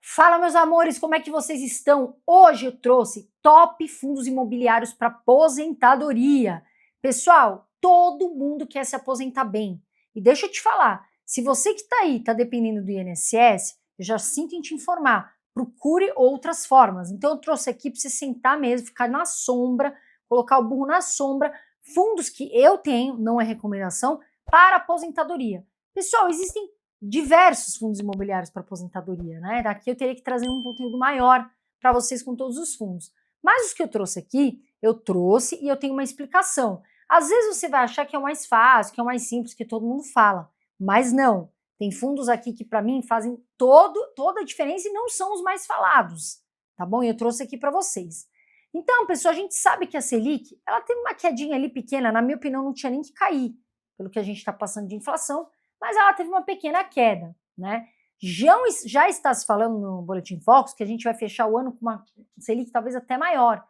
Fala, meus amores, como é que vocês estão? Hoje eu trouxe top fundos imobiliários para aposentadoria. Pessoal, todo mundo quer se aposentar bem. E deixa eu te falar, se você que está aí está dependendo do INSS, eu já sinto em te informar, procure outras formas. Então eu trouxe aqui para você sentar mesmo, ficar na sombra, colocar o burro na sombra, fundos que eu tenho, não é recomendação, para aposentadoria. Pessoal, existem diversos fundos imobiliários para aposentadoria, né? Daqui eu teria que trazer um conteúdo maior para vocês com todos os fundos. Mas os que eu trouxe aqui, eu trouxe e eu tenho uma explicação. Às vezes você vai achar que é o mais fácil, que é o mais simples, que todo mundo fala, mas não. Tem fundos aqui que para mim fazem toda a diferença e não são os mais falados, tá bom? E eu trouxe aqui para vocês. Então, pessoal, a gente sabe que a Selic, ela teve uma quedinha ali pequena, na minha opinião não tinha nem que cair, pelo que a gente está passando de inflação, mas ela teve uma pequena queda, né? Já está se falando no Boletim Focus que a gente vai fechar o ano com uma Selic talvez até maior.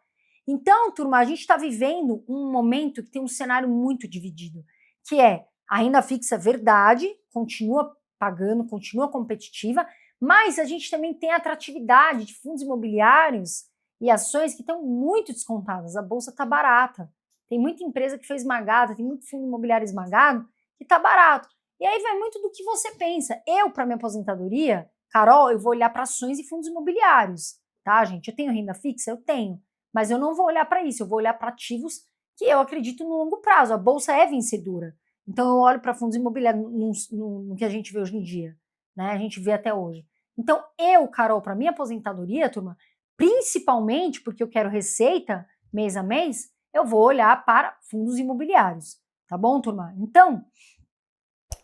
Então, turma, a gente está vivendo um momento que tem um cenário muito dividido, que é a renda fixa, verdade, continua pagando, continua competitiva, mas a gente também tem a atratividade de fundos imobiliários e ações que estão muito descontadas. A bolsa está barata. Tem muita empresa que foi esmagada, tem muito fundo imobiliário esmagado que está barato. E aí vai muito do que você pensa. Eu, para minha aposentadoria, Carol, eu vou olhar para ações e fundos imobiliários, tá, gente? Eu tenho renda fixa? Eu tenho. Mas eu não vou olhar para isso, eu vou olhar para ativos que eu acredito no longo prazo. A bolsa é vencedora. Então eu olho para fundos imobiliários no que a gente vê hoje em dia, né? A gente vê até hoje. Então eu, Carol, para minha aposentadoria, turma, principalmente porque eu quero receita mês a mês, eu vou olhar para fundos imobiliários, tá bom, turma? Então,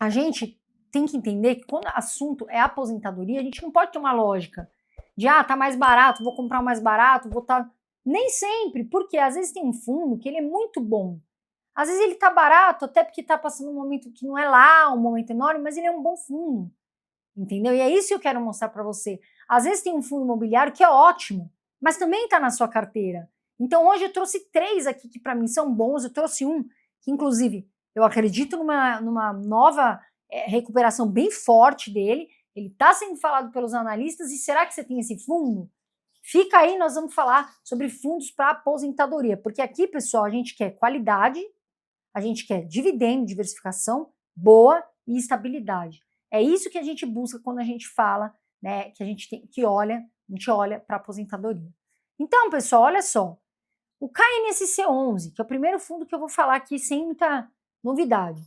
a gente tem que entender que quando o assunto é aposentadoria, a gente não pode ter uma lógica de, tá mais barato, vou comprar o mais barato, vou estar... Nem sempre, porque às vezes tem um fundo que ele é muito bom. Às vezes ele tá barato, até porque tá passando um momento que não é lá um momento enorme, mas ele é um bom fundo, entendeu? E é isso que eu quero mostrar para você. Às vezes tem um fundo imobiliário que é ótimo, mas também tá na sua carteira. Então hoje eu trouxe 3 aqui que para mim são bons, eu trouxe um que inclusive eu acredito numa nova recuperação bem forte dele, ele está sendo falado pelos analistas, e será que você tem esse fundo? Fica aí, nós vamos falar sobre fundos para aposentadoria, porque aqui, pessoal, a gente quer qualidade, a gente quer dividendo, diversificação boa e estabilidade. É isso que a gente busca quando a gente fala, né, que a gente olha para aposentadoria. Então, pessoal, olha só, o KNSC11, que é o primeiro fundo que eu vou falar aqui sem muita novidade.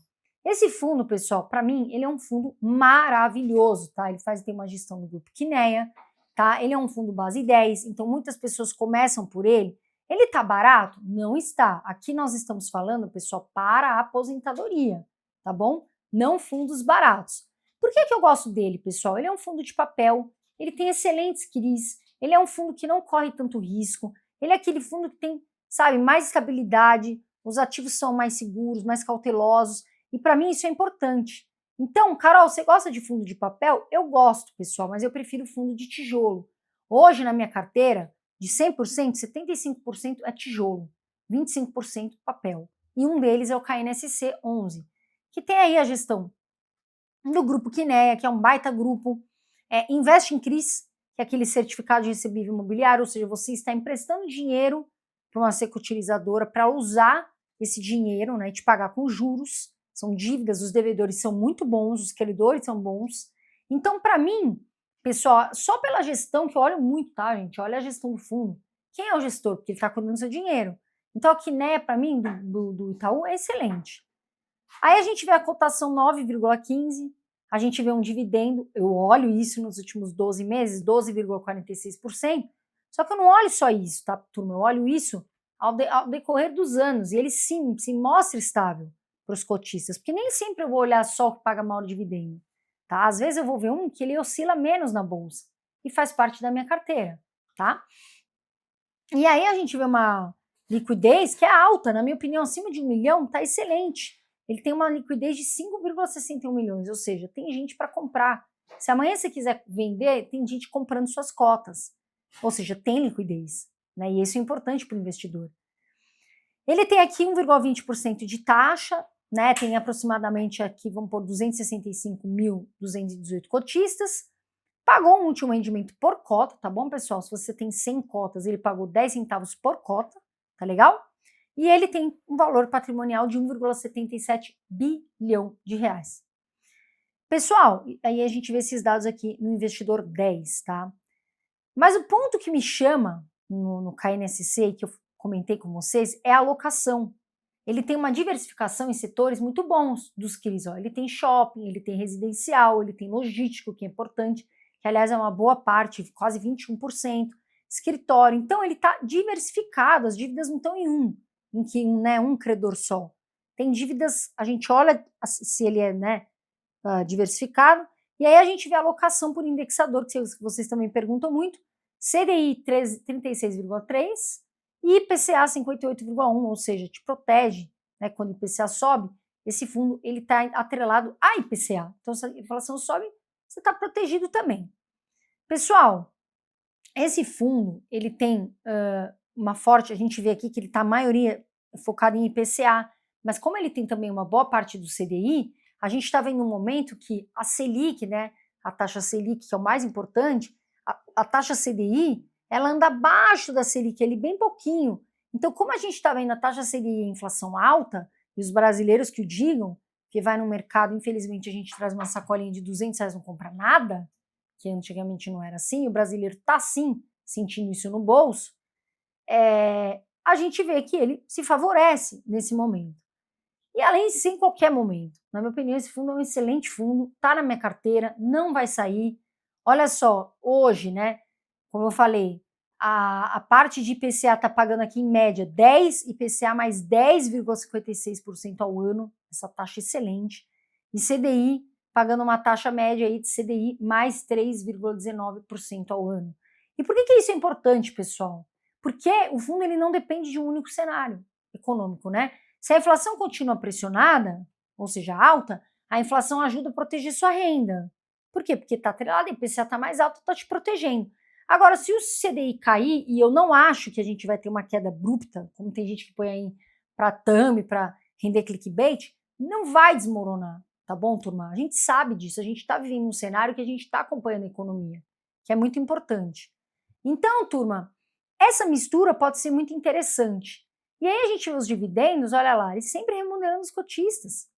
Esse fundo, pessoal, para mim, ele é um fundo maravilhoso, tá? Ele tem uma gestão do grupo Kinea, tá? Ele é um fundo base 10, então muitas pessoas começam por ele. Ele tá barato? Não está. Aqui nós estamos falando, pessoal, para a aposentadoria, tá bom? Não fundos baratos. Por que eu gosto dele, pessoal? Ele é um fundo de papel, ele tem excelentes CRIs, ele é um fundo que não corre tanto risco, ele é aquele fundo que tem, sabe, mais estabilidade, os ativos são mais seguros, mais cautelosos, e para mim isso é importante. Então, Carol, você gosta de fundo de papel? Eu gosto, pessoal, mas eu prefiro fundo de tijolo. Hoje, na minha carteira, de 100%, 75% é tijolo, 25% papel. E um deles é o KNSC 11, que tem aí a gestão do grupo Kinea, que é um baita grupo, investe em CRIs, que é aquele certificado de recebível imobiliário, ou seja, você está emprestando dinheiro para uma securitizadora para usar esse dinheiro, né, e te pagar com juros. São dívidas, os devedores são muito bons, os credores são bons. Então, para mim, pessoal, só pela gestão, que eu olho muito, tá, gente? Olha a gestão do fundo. Quem é o gestor? Porque ele está cuidando do seu dinheiro. Então, a Kinea, para mim, do Itaú, é excelente. Aí a gente vê a cotação 9,15, a gente vê um dividendo, eu olho isso nos últimos 12 meses, 12,46%, só que eu não olho só isso, tá, turma? Eu olho isso ao decorrer dos anos, e ele sim se mostra estável para os cotistas, porque nem sempre eu vou olhar só o que paga maior dividendo, tá? Às vezes eu vou ver um que ele oscila menos na bolsa, e faz parte da minha carteira, tá? E aí a gente vê uma liquidez que é alta, na minha opinião, acima de 1 milhão, tá excelente. Ele tem uma liquidez de 5,61 milhões, ou seja, tem gente para comprar. Se amanhã você quiser vender, tem gente comprando suas cotas. Ou seja, tem liquidez, né? E isso é importante para o investidor. Ele tem aqui 1,20% de taxa, né? Tem aproximadamente aqui, vamos pôr 265.218 cotistas. Pagou um último rendimento por cota, tá bom, pessoal? Se você tem 100 cotas, ele pagou 10 centavos por cota, tá legal? E ele tem um valor patrimonial de 1,77 bilhão de reais. Pessoal, aí a gente vê esses dados aqui no Investidor 10, tá? Mas o ponto que me chama no KNSC, que eu comentei com vocês, é a alocação. Ele tem uma diversificação em setores muito bons dos CRIs. Ó. Ele tem shopping, ele tem residencial, ele tem logístico, que é importante, que aliás é uma boa parte, quase 21%, escritório. Então ele está diversificado, as dívidas não estão em que um credor só. Tem dívidas, a gente olha se ele é diversificado, e aí a gente vê a alocação por indexador, que vocês também perguntam muito, CDI 36,3 e IPCA 58,1, ou seja, te protege, né, quando o IPCA sobe, esse fundo ele está atrelado a IPCA, então se a inflação sobe, você está protegido também. Pessoal, esse fundo, ele tem uma forte, a gente vê aqui que ele está a maioria focado em IPCA, mas como ele tem também uma boa parte do CDI, a gente está vendo um momento que a Selic, né, a taxa Selic, que é o mais importante, a taxa CDI, ela anda abaixo da Selic, ele bem pouquinho. Então, como a gente está vendo a taxa CDI e a inflação alta, e os brasileiros que o digam, que vai no mercado, infelizmente a gente traz uma sacolinha de R$200 e não compra nada, que antigamente não era assim, o brasileiro está sim sentindo isso no bolso, a gente vê que ele se favorece nesse momento. E além de ser em qualquer momento, na minha opinião, esse fundo é um excelente fundo, tá na minha carteira, não vai sair. Olha só, hoje, né, como eu falei, a parte de IPCA tá pagando aqui em média 10, IPCA mais 10,56% ao ano, essa taxa excelente, e CDI pagando uma taxa média aí de CDI mais 3,19% ao ano. E por que isso é importante, pessoal? Porque o fundo ele não depende de um único cenário econômico, né? Se a inflação continua pressionada, ou seja, alta, a inflação ajuda a proteger sua renda. Por quê? Porque está atrelada, a IPCA está mais alta, está te protegendo. Agora, se o CDI cair, e eu não acho que a gente vai ter uma queda abrupta, como tem gente que põe aí para thumb, para render clickbait, não vai desmoronar, tá bom, turma? A gente sabe disso, a gente está vivendo um cenário que a gente está acompanhando a economia, que é muito importante. Então, turma, essa mistura pode ser muito interessante. E aí a gente vê os dividendos, olha lá, eles sempre remunerando os cotistas.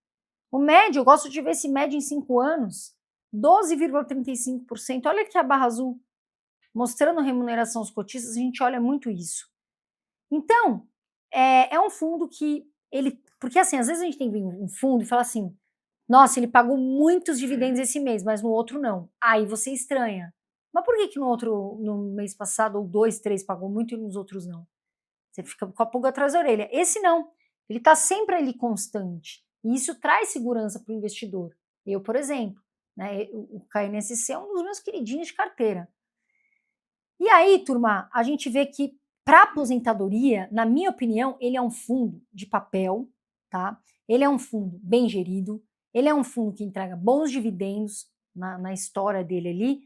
O médio, eu gosto de ver esse médio em 5 anos, 12,35%. Olha aqui a barra azul, mostrando remuneração aos cotistas, a gente olha muito isso. Então, é um fundo que ele... Porque assim, às vezes a gente tem um fundo e fala assim, nossa, ele pagou muitos dividendos esse mês, mas no outro não. Aí você estranha. Mas por que no outro, no mês passado, ou 2, 3 pagou muito e nos outros não? Você fica com a pulga atrás da orelha. Esse não, ele está sempre ali constante. E isso traz segurança para o investidor. Eu, por exemplo, né, o KNSC é um dos meus queridinhos de carteira. E aí, turma, a gente vê que para aposentadoria, na minha opinião, ele é um fundo de papel, tá? Ele é um fundo bem gerido, ele é um fundo que entrega bons dividendos na história dele ali.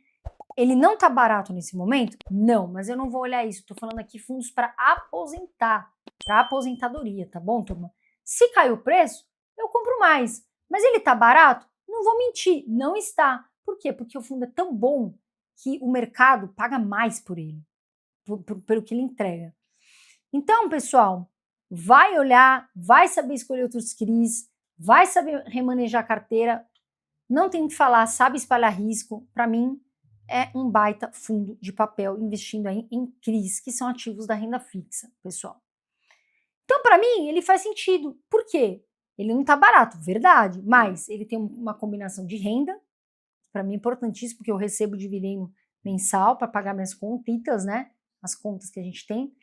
Ele não tá barato nesse momento? Não, mas eu não vou olhar isso. Tô falando aqui fundos para aposentar, para aposentadoria, tá bom, turma? Se caiu o preço, eu compro mais. Mas ele tá barato? Não vou mentir, não está. Por quê? Porque o fundo é tão bom que o mercado paga mais por ele, pelo que ele entrega. Então, pessoal, vai olhar, vai saber escolher outros CRIs, vai saber remanejar a carteira, não tem o que falar, sabe espalhar risco. Para mim, é um baita fundo de papel investindo aí em CRIs, que são ativos da renda fixa, pessoal. Então, para mim, ele faz sentido. Por quê? Ele não está barato, verdade, mas ele tem uma combinação de renda, para mim é importantíssimo, porque eu recebo dividendo mensal para pagar minhas contitas, né? As contas que a gente tem.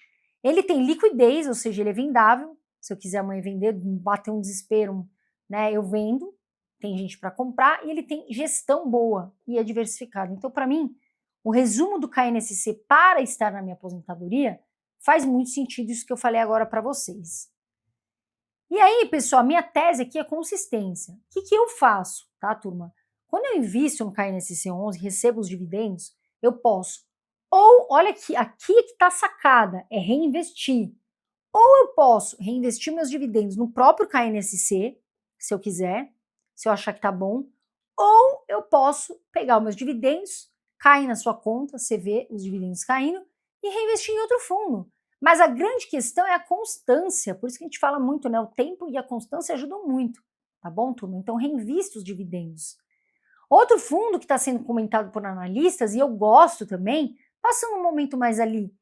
Ele tem liquidez, ou seja, ele é vendável. Se eu quiser amanhã vender, bater um desespero, né? Eu vendo. Tem gente para comprar e ele tem gestão boa e é diversificado. Então, para mim, o resumo do KNSC para estar na minha aposentadoria faz muito sentido isso que eu falei agora para vocês. E aí, pessoal, minha tese aqui é consistência. O que eu faço, tá, turma? Quando eu invisto no KNSC 11, recebo os dividendos, eu posso. Ou, olha aqui que está a sacada, é reinvestir. Ou eu posso reinvestir meus dividendos no próprio KNSC, se eu quiser, se eu achar que tá bom, ou eu posso pegar os meus dividendos, cai na sua conta, você vê os dividendos caindo e reinvestir em outro fundo. Mas a grande questão é a constância, por isso que a gente fala muito, né? O tempo e a constância ajudam muito, tá bom, turma? Então reinvista os dividendos. Outro fundo que está sendo comentado por analistas, e eu gosto também, passando um momento mais ali,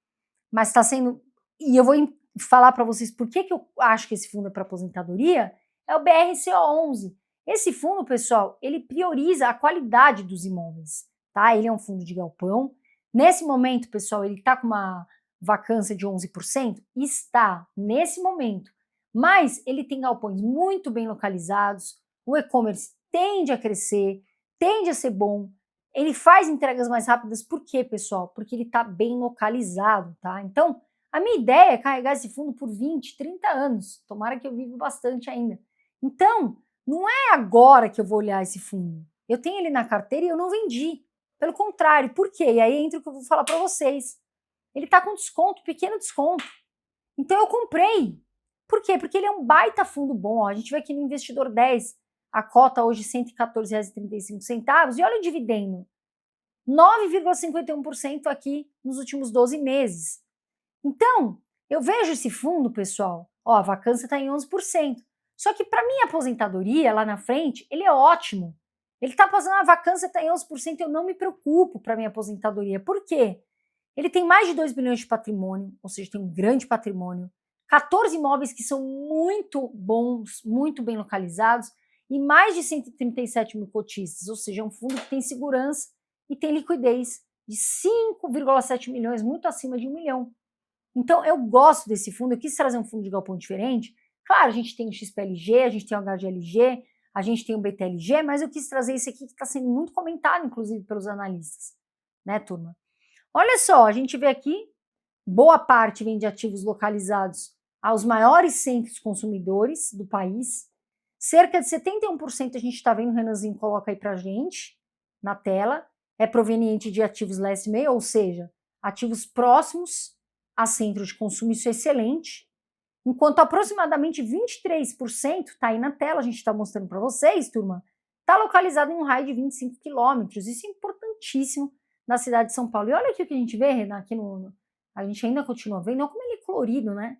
mas está sendo, e eu vou falar para vocês por que eu acho que esse fundo é para aposentadoria, é o BRCO11. Esse fundo, pessoal, ele prioriza a qualidade dos imóveis, tá? Ele é um fundo de galpão. Nesse momento, pessoal, ele está com uma vacância de 11%? Está, nesse momento. Mas ele tem galpões muito bem localizados, o e-commerce tende a crescer, tende a ser bom, ele faz entregas mais rápidas, por quê, pessoal? Porque ele está bem localizado, tá? Então, a minha ideia é carregar esse fundo por 20, 30 anos. Tomara que eu viva bastante ainda. Então, não é agora que eu vou olhar esse fundo. Eu tenho ele na carteira e eu não vendi. Pelo contrário, por quê? E aí entra o que eu vou falar para vocês. Ele está com desconto, pequeno desconto. Então eu comprei. Por quê? Porque ele é um baita fundo bom. Ó. A gente vê aqui no Investidor 10, a cota hoje R$ 114,35. E olha o dividendo. 9,51% aqui nos últimos 12 meses. Então, eu vejo esse fundo, pessoal, ó, a vacância está em 11%. Só que para minha aposentadoria, lá na frente, ele é ótimo. Ele está fazendo a vacância, está em 11%, eu não me preocupo para minha aposentadoria. Por quê? Ele tem mais de 2 bilhões de patrimônio, ou seja, tem um grande patrimônio, 14 imóveis que são muito bons, muito bem localizados, e mais de 137 mil cotistas, ou seja, é um fundo que tem segurança e tem liquidez de 5,7 milhões, muito acima de 1 milhão. Então, eu gosto desse fundo, eu quis trazer um fundo de galpão diferente. Claro, a gente tem o XPLG, a gente tem o HGLG, a gente tem o BTLG, mas eu quis trazer esse aqui que está sendo muito comentado, inclusive, pelos analistas, né, turma? Olha só, a gente vê aqui, boa parte vem de ativos localizados aos maiores centros consumidores do país. Cerca de 71% a gente está vendo, o Renanzinho coloca aí pra gente, na tela, é proveniente de ativos last mile, ou seja, ativos próximos a centros de consumo, isso é excelente. Enquanto aproximadamente 23%, está aí na tela, a gente está mostrando para vocês, turma, está localizado em um raio de 25 quilômetros. Isso é importantíssimo na cidade de São Paulo. E olha aqui o que a gente vê, Renan, aqui a gente ainda continua vendo, olha como ele é colorido, né?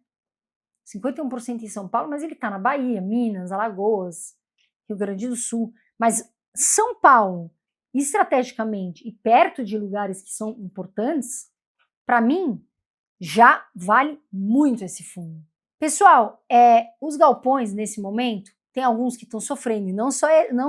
51% em São Paulo, mas ele está na Bahia, Minas, Alagoas, Rio Grande do Sul. Mas São Paulo, estrategicamente e perto de lugares que são importantes, para mim, já vale muito esse fundo. Pessoal, os galpões nesse momento, tem alguns que estão sofrendo, e não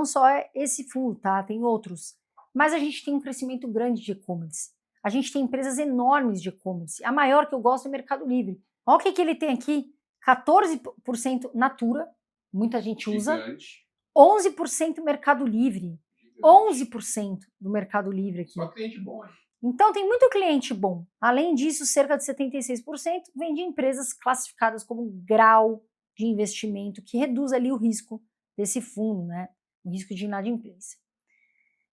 só esse fundo, tá? Tem outros. Mas a gente tem um crescimento grande de e-commerce. A gente tem empresas enormes de e-commerce. A maior que eu gosto é o Mercado Livre. Olha o que ele tem aqui, 14% Natura, muita gente usa. Gigante. 11% Mercado Livre. Gigante. 11% do Mercado Livre aqui. Só cliente bom, hein? Então, tem muito cliente bom. Além disso, cerca de 76% vem de empresas classificadas como grau de investimento, que reduz ali o risco desse fundo, né? O risco de inadimplência.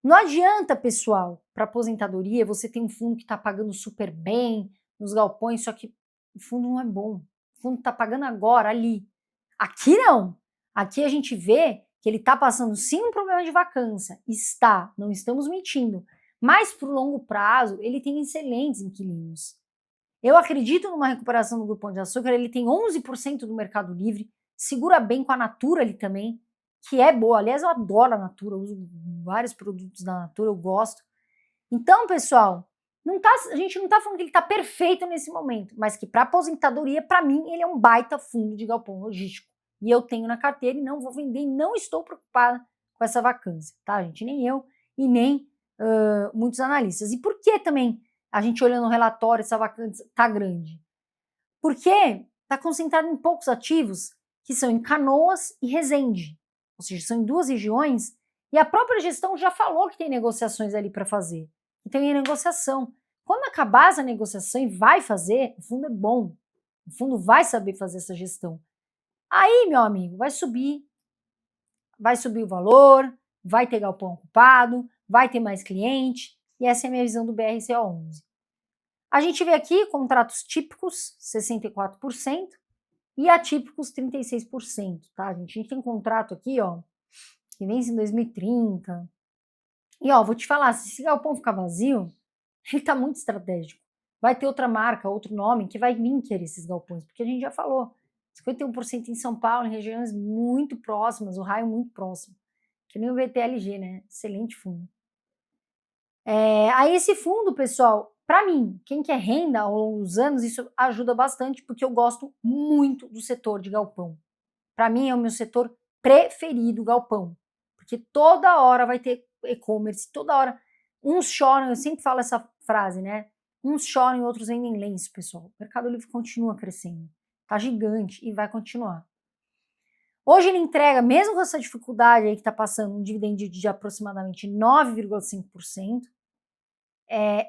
Não adianta, pessoal, para aposentadoria, você tem um fundo que está pagando super bem nos galpões, só que o fundo não é bom. O fundo está pagando agora, ali. Aqui não. Aqui a gente vê que ele está passando sim um problema de vacância. Está, não estamos mentindo. Mas, por longo prazo, ele tem excelentes inquilinos. Eu acredito numa recuperação do Grupo Pão de Açúcar, ele tem 11% do Mercado Livre, segura bem com a Natura ali também, que é boa. Aliás, eu adoro a Natura, eu uso vários produtos da Natura, eu gosto. Então, pessoal, a gente não está falando que ele está perfeito nesse momento, mas que para aposentadoria, para mim, ele é um baita fundo de galpão logístico. E eu tenho na carteira e não vou vender e não estou preocupada com essa vacância, tá, gente? Nem eu e nem muitos analistas. E por que também a gente olhando o relatório essa vacância está grande? Porque está concentrado em poucos ativos que são em Canoas e Resende, ou seja, são em duas regiões e a própria gestão já falou que tem negociações ali para fazer. Então é negociação. Quando acabar essa negociação e vai fazer, o fundo é bom. O fundo vai saber fazer essa gestão. Aí, meu amigo, vai subir o valor, vai ter galpão ocupado, vai ter mais cliente, e essa é a minha visão do BRCO11. A gente vê aqui contratos típicos, 64%, e atípicos, 36%, tá, gente? A gente tem contrato aqui, ó, que vence em 2030, E ó, vou te falar, se esse galpão ficar vazio, ele tá muito estratégico. Vai ter outra marca, outro nome que vai vir querer esses galpões, porque a gente já falou, 51% em São Paulo, em regiões muito próximas, o raio muito próximo, que nem o VTLG, né? Excelente fundo. Aí esse fundo, pessoal, para mim, quem quer renda ao longo dos anos, isso ajuda bastante, porque eu gosto muito do setor de galpão. Para mim é o meu setor preferido, galpão, porque toda hora vai ter e-commerce, toda hora. Uns choram, eu sempre falo essa frase, né? Uns choram e outros vendem lenço, pessoal. O Mercado Livre continua crescendo, tá gigante e vai continuar. Hoje ele entrega, mesmo com essa dificuldade aí que está passando, um dividendo de aproximadamente 9,5%.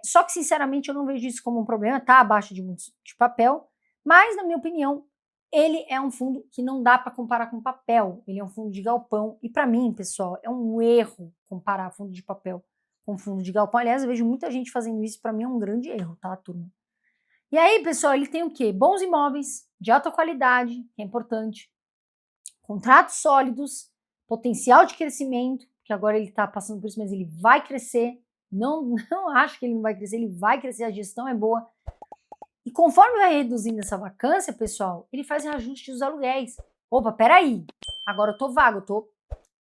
Só que, sinceramente, eu não vejo isso como um problema, tá abaixo de muitos de papel, mas, na minha opinião, ele é um fundo que não dá para comparar com papel, ele é um fundo de galpão, e para mim, pessoal, é um erro comparar fundo de papel com fundo de galpão. Aliás, eu vejo muita gente fazendo isso, para mim é um grande erro, tá, turma? E aí, pessoal, ele tem o quê? Bons imóveis, de alta qualidade, que é importante, contratos sólidos, potencial de crescimento, que agora ele está passando por isso, mas ele vai crescer. Não acho que ele não vai crescer, ele vai crescer, a gestão é boa. E conforme vai reduzindo essa vacância, pessoal, ele faz reajuste dos aluguéis. Opa, peraí, agora eu tô vago, eu tô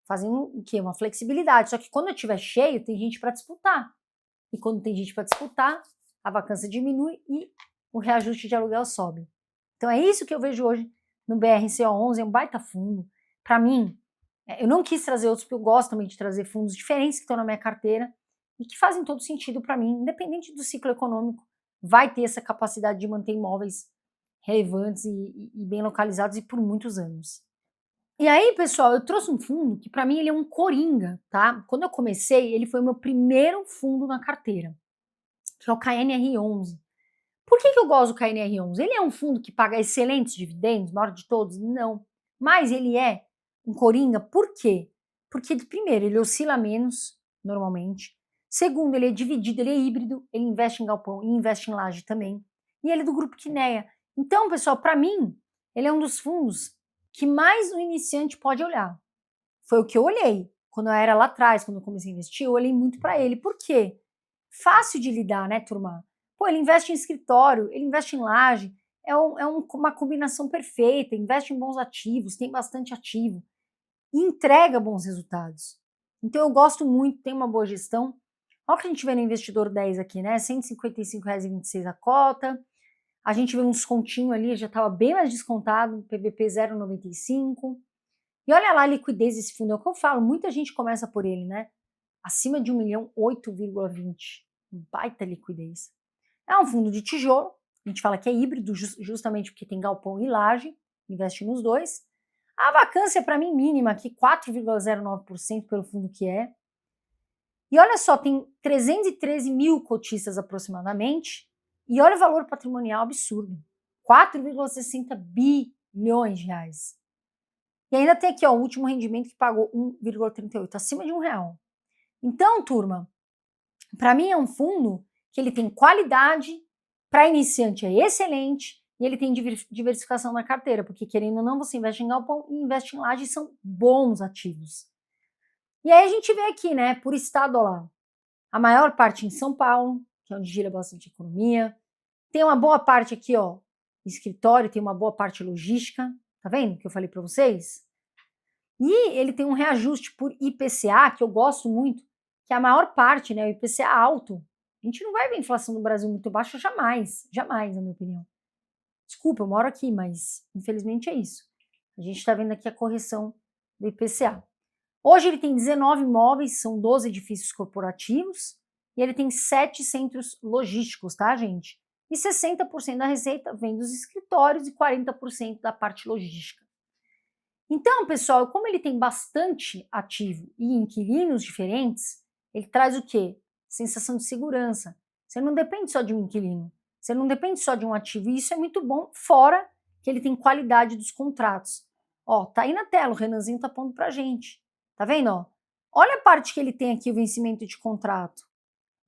fazendo o quê? Uma flexibilidade. Só que quando eu tiver cheio, tem gente para disputar. E quando tem gente para disputar, a vacância diminui e o reajuste de aluguel sobe. Então é isso que eu vejo hoje no BRCO11, é um baita fundo. Para mim, eu não quis trazer outros, porque eu gosto também de trazer fundos diferentes que estão na minha carteira e que fazem todo sentido para mim, independente do ciclo econômico, vai ter essa capacidade de manter imóveis relevantes e bem localizados e por muitos anos. E aí, pessoal, eu trouxe um fundo que para mim ele é um coringa, tá? Quando eu comecei, ele foi o meu primeiro fundo na carteira, que é o KNR11. Por que eu gosto do KNR11? Ele é um fundo que paga excelentes dividendos, maior de todos? Não. Mas ele é um coringa, por quê? Porque, primeiro, ele oscila menos, normalmente. Segundo, ele é dividido, ele é híbrido, ele investe em galpão e investe em laje também. E ele é do grupo Kinea. Então, pessoal, para mim, ele é um dos fundos que mais o iniciante pode olhar. Foi o que eu olhei. Quando eu era lá atrás, quando eu comecei a investir, eu olhei muito para ele. Por quê? Fácil de lidar, né, turma? Pô, ele investe em escritório, ele investe em laje, uma combinação perfeita, investe em bons ativos, tem bastante ativo e entrega bons resultados. Então eu gosto muito, tem uma boa gestão. Olha o que a gente vê no Investidor 10 aqui, né? R$ 155,26 a cota. A gente vê uns continhos ali, já estava bem mais descontado, PVP 0,95. E olha lá a liquidez desse fundo, é o que eu falo, muita gente começa por ele, né? Acima de 1 milhão, 8,20. Baita liquidez. É um fundo de tijolo, a gente fala que é híbrido justamente porque tem galpão e laje, investe nos dois. A vacância para mim mínima aqui, 4,09% pelo fundo que é. E olha só, tem 313 mil cotistas aproximadamente, e olha o valor patrimonial absurdo, 4,60 bilhões de reais. E ainda tem aqui ó, o último rendimento que pagou 1,38, acima de R$1. Então, turma, para mim é um fundo que ele tem qualidade, para iniciante é excelente, e ele tem diversificação na carteira, porque querendo ou não, você investe em galpão e investe em laje, são bons ativos. E aí a gente vê aqui, né, por estado, ó lá, a maior parte em São Paulo, que é onde gira bastante economia, tem uma boa parte aqui, ó, escritório, tem uma boa parte logística, tá vendo que eu falei para vocês? E ele tem um reajuste por IPCA, que eu gosto muito, que a maior parte, né, o IPCA alto. A gente não vai ver inflação no Brasil muito baixa jamais, jamais, na minha opinião. Desculpa, eu moro aqui, mas infelizmente é isso. A gente está vendo aqui a correção do IPCA. Hoje ele tem 19 imóveis, são 12 edifícios corporativos, e ele tem 7 centros logísticos, tá, gente? E 60% da receita vem dos escritórios e 40% da parte logística. Então, pessoal, como ele tem bastante ativo e inquilinos diferentes, ele traz o quê? Sensação de segurança. Você não depende só de um inquilino, você não depende só de um ativo, e isso é muito bom, fora que ele tem qualidade dos contratos. Ó, tá aí na tela, o Renanzinho tá pondo pra gente. Tá vendo, ó? Olha a parte que ele tem aqui, o vencimento de contrato.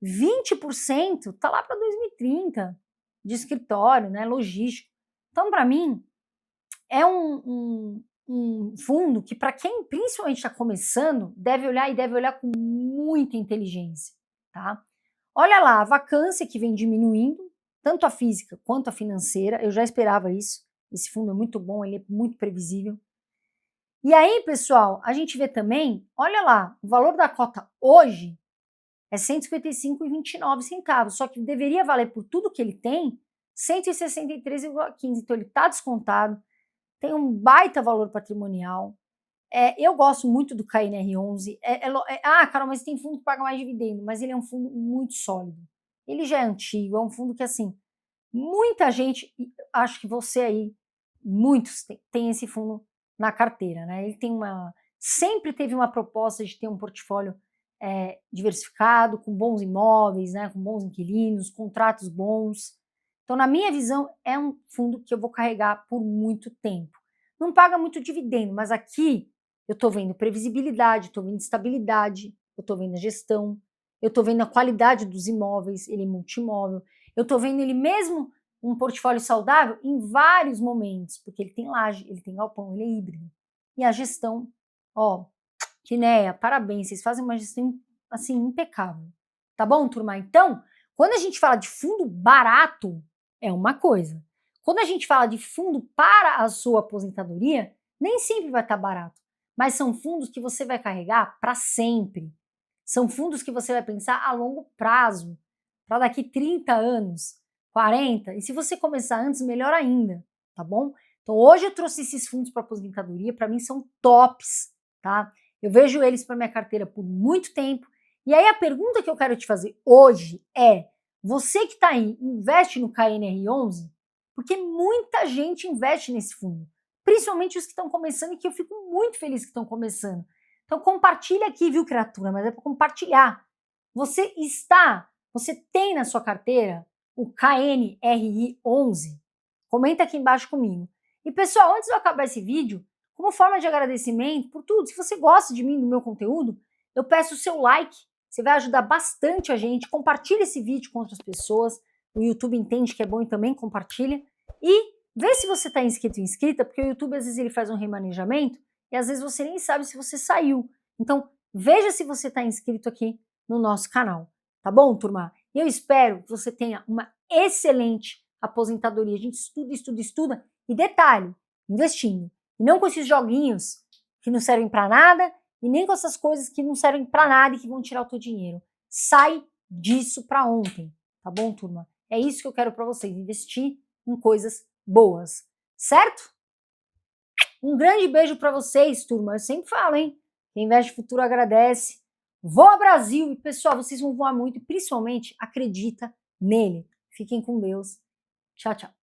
20% tá lá para 2030, de escritório, né, logístico. Então, para mim, é um um fundo que, para quem principalmente está começando, deve olhar e deve olhar com muita inteligência, tá? Olha lá, a vacância que vem diminuindo, tanto a física quanto a financeira, eu já esperava isso. Esse fundo é muito bom, ele é muito previsível. E aí, pessoal, a gente vê também, olha lá, o valor da cota hoje é R$ 155,29, só que deveria valer por tudo que ele tem R$ 163,15, então ele está descontado, tem um baita valor patrimonial. Eu gosto muito do KNR11. Carol, mas tem fundo que paga mais dividendo, mas ele é um fundo muito sólido. Ele já é antigo, é um fundo que, assim, muita gente, acho que você aí, muitos tem esse fundo na carteira, né? Ele tem sempre teve uma proposta de ter um portfólio diversificado, com bons imóveis, né? Com bons inquilinos, contratos bons. Então, na minha visão, é um fundo que eu vou carregar por muito tempo. Não paga muito dividendo, mas aqui eu estou vendo previsibilidade, estou vendo estabilidade, eu estou vendo a gestão, eu estou vendo a qualidade dos imóveis, ele é multimóvel, eu estou vendo ele mesmo um portfólio saudável em vários momentos, porque ele tem laje, ele tem galpão, ele é híbrido. E a gestão, Quineia, parabéns, vocês fazem uma gestão assim impecável. Tá bom, turma? Então, quando a gente fala de fundo barato, é uma coisa. Quando a gente fala de fundo para a sua aposentadoria, nem sempre vai estar barato, mas são fundos que você vai carregar para sempre. São fundos que você vai pensar a longo prazo, para daqui 30 anos, 40, e se você começar antes, melhor ainda, tá bom? Então hoje eu trouxe esses fundos para aposentadoria, para mim são tops, tá? Eu vejo eles para minha carteira por muito tempo, e aí a pergunta que eu quero te fazer hoje é, você que está aí, investe no KNR11? Porque muita gente investe nesse fundo, principalmente os que estão começando, e que eu fico muito feliz que estão começando. Então compartilha aqui, viu, criatura? Mas é para compartilhar. Você tem na sua carteira o KNRI11? Comenta aqui embaixo comigo. E pessoal, antes de eu acabar esse vídeo, como forma de agradecimento por tudo, se você gosta de mim, do meu conteúdo, eu peço o seu like. Você vai ajudar bastante a gente. Compartilha esse vídeo com outras pessoas. O YouTube entende que é bom e também compartilha. E vê se você está inscrito ou inscrita, porque o YouTube às vezes ele faz um remanejamento e às vezes você nem sabe se você saiu. Então, veja se você está inscrito aqui no nosso canal. Tá bom, turma? Eu espero que você tenha uma excelente aposentadoria. A gente estuda, estuda, estuda. E detalhe, investindo. E não com esses joguinhos que não servem para nada e nem com essas coisas que não servem para nada e que vão tirar o teu dinheiro. Sai disso para ontem. Tá bom, turma? É isso que eu quero para vocês. Investir em coisas boas. Certo? Um grande beijo para vocês, turma. Eu sempre falo, hein? Quem investe futuro agradece. Voa Brasil! E pessoal, vocês vão voar muito e principalmente acredita nele. Fiquem com Deus. Tchau, tchau.